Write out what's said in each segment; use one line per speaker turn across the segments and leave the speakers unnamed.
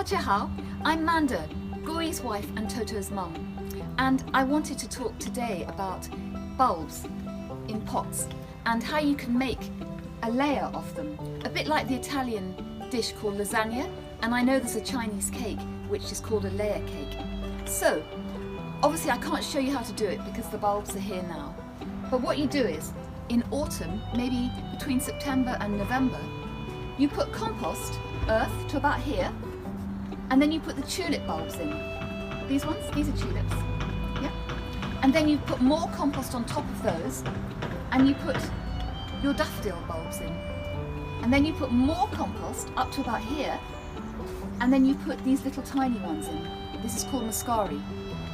大家好, I'm Manda, Guo Yi's wife and Toto's mum, and I wanted to talk today about bulbs in pots and how you can make a layer of them, a bit like the Italian dish called lasagna, and I know there's a Chinese cake which is called a layer cake. So, obviously I can't show you how to do it because the bulbs are here now, but what you do is, in autumn, maybe between September and November, you put compost, earth, to about here, and then you put the tulip bulbs in. These ones, these are tulips, yeah? And then you put more compost on top of those, and you put your daffodil bulbs in. And then you put more compost up to about here, and then you put these little tiny ones in. This is called muscari.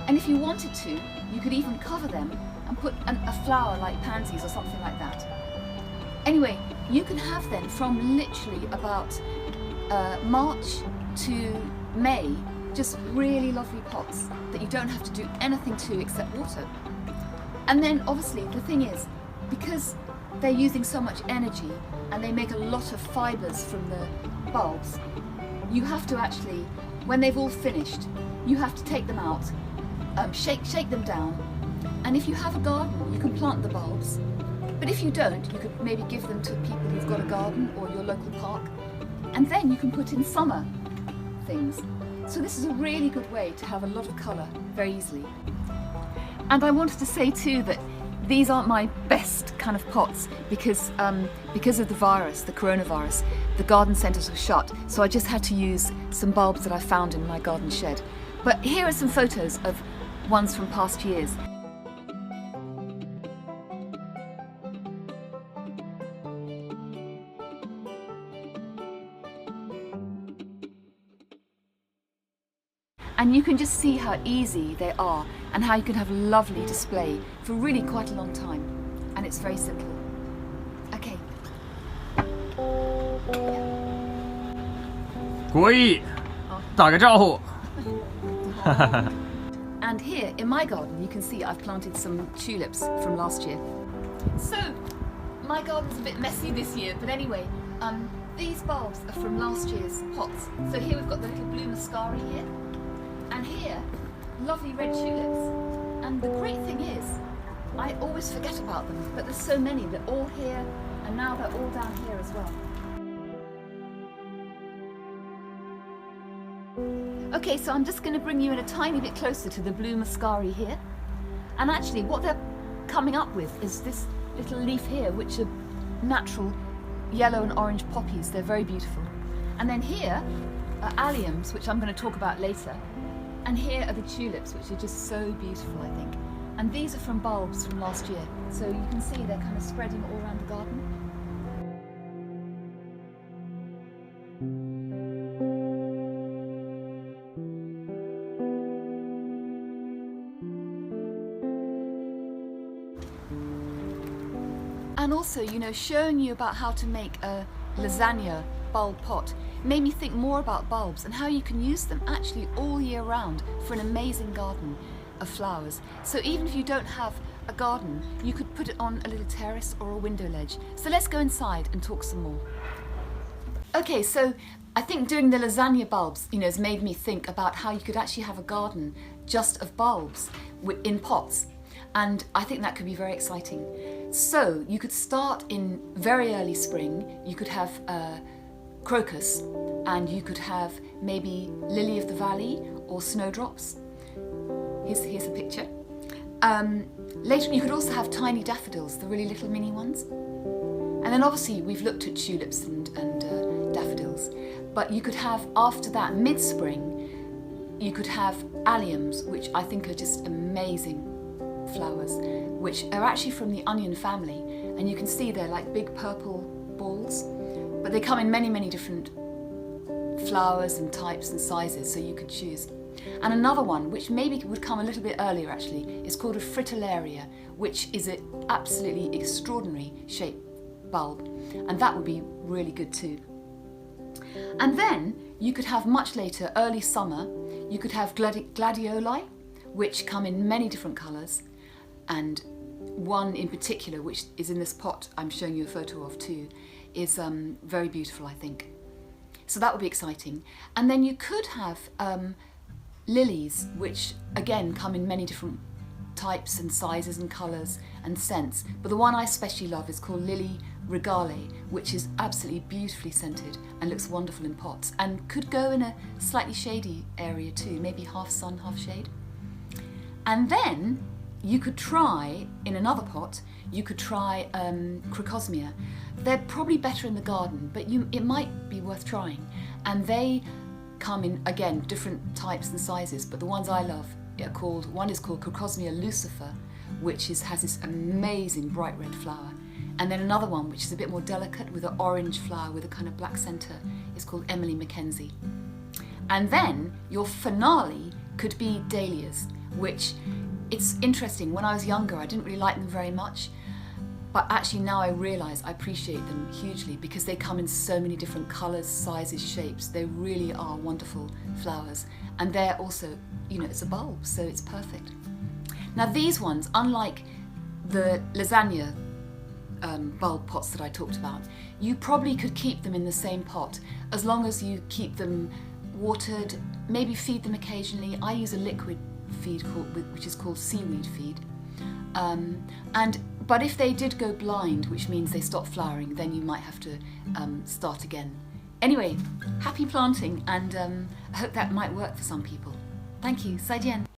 And if you wanted to, you could even cover them and put a flower like pansies or something like that. Anyway, you can have then from literally about March to May, just really lovely pots that you don't have to do anything to except water. And then obviously the thing is, because they're using so much energy and they make a lot of fibres from the bulbs, you have to actually, when they've all finished, you have to take them out, shake them down, and if you have a garden you can plant the bulbs, but if you don't, you could maybe give them to people who've got a garden or your local park, and then you can put in summer things. So this is a really good way to have a lot of colour very easily. And I wanted to say too that these aren't my best kind of pots because of the virus, the coronavirus, the garden centres were shut, so I just had to use some bulbs that I found in my garden shed. But here are some photos of ones from past years. And you can just see how easy they are and how you can have a lovely display for really quite a long time. And it's very simple. Okay.
国艺，打个招呼。
And here in my garden you can see I've planted some tulips from last year. So my garden's a bit messy this year, but anyway, these bulbs are from last year's pots. So here we've got the little blue muscari here. And here, lovely red tulips. And the great thing is, I always forget about them, but there's so many. They're all here, and now they're all down here as well. Okay, so I'm just going to bring you in a tiny bit closer to the blue muscari here. And actually, what they're coming up with is this little leaf here, which are natural yellow and orange poppies. They're very beautiful. And then here are alliums, which I'm going to talk about later. And here are the tulips, which are just so beautiful, I think. And these are from bulbs from last year. So you can see they're kind of spreading all around the garden. And also, you know, showing you about how to make a lasagna bulb pot made me think more about bulbs and how you can use them actually all year round for an amazing garden of flowers. So even if you don't have a garden, you could put it on a little terrace or a window ledge. So let's go inside and talk some more. Okay, so I think doing the lasagna bulbs, you know, has made me think about how you could actually have a garden just of bulbs in pots. And I think that could be very exciting. So you could start in very early spring. You could have crocus, and you could have maybe lily of the valley or snowdrops. Here's a picture. Later you could also have tiny daffodils, the really little mini ones. And then obviously we've looked at tulips and daffodils, but you could have after that, mid-spring, you could have alliums, which I think are just amazing flowers, which are actually from the onion family, and you can see they're like big purple balls, but they come in many different flowers and types and sizes, so you could choose. And another one, which maybe would come a little bit earlier actually, is called a fritillaria, which is an absolutely extraordinary shaped bulb, and that would be really good too. And then you could have much later, early summer, you could have gladioli, which come in many different colours, and one in particular, which is in this pot I'm showing you a photo of too, is very beautiful, I think. So that would be exciting. And then you could have lilies, which again come in many different types and sizes and colours and scents. But the one I especially love is called Lily Regale, which is absolutely beautifully scented and looks wonderful in pots and could go in a slightly shady area too, maybe half sun, half shade. And then you could try, in another pot, you could try Crocosmia. They're probably better in the garden, but it might be worth trying. And they come in, again, different types and sizes, but the ones I love are called, one is called Crocosmia Lucifer, which has this amazing bright red flower. And then another one, which is a bit more delicate with an orange flower with a kind of black centre, is called Emily Mackenzie. And then your finale could be Dahlias, which it's interesting. When I was younger, I didn't really like them very much, but actually now I realise I appreciate them hugely because they come in so many different colours, sizes, shapes. They really are wonderful flowers, and they're also, you know, it's a bulb, so it's perfect. Now these ones, unlike the lasagna bulb pots that I talked about, you probably could keep them in the same pot as long as you keep them watered, maybe feed them occasionally. I use a liquid feed which is called seaweed feed. But if they did go blind, which means they stop flowering, then you might have to start again. Anyway, happy planting, and I hope that might work for some people. Thank you. 再见.